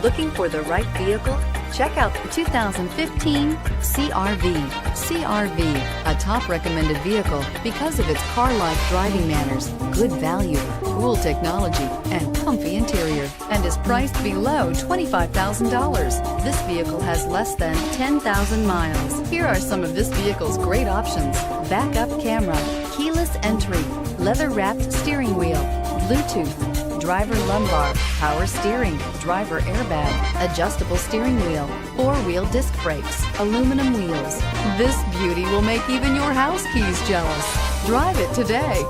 Looking for the right vehicle? Check out the 2015 CR-V. CR-V, a top recommended vehicle because of its car-like driving manners, good value, cool technology, and comfy interior, and is priced below $25,000. This vehicle has less than 10,000 miles. Here are some of this vehicle's great options: backup camera, keyless entry, leather-wrapped steering wheel, Bluetooth, driver lumbar, power steering, driver airbag, adjustable steering wheel, four-wheel disc brakes, aluminum wheels. This beauty will make even your house keys jealous. Drive it today.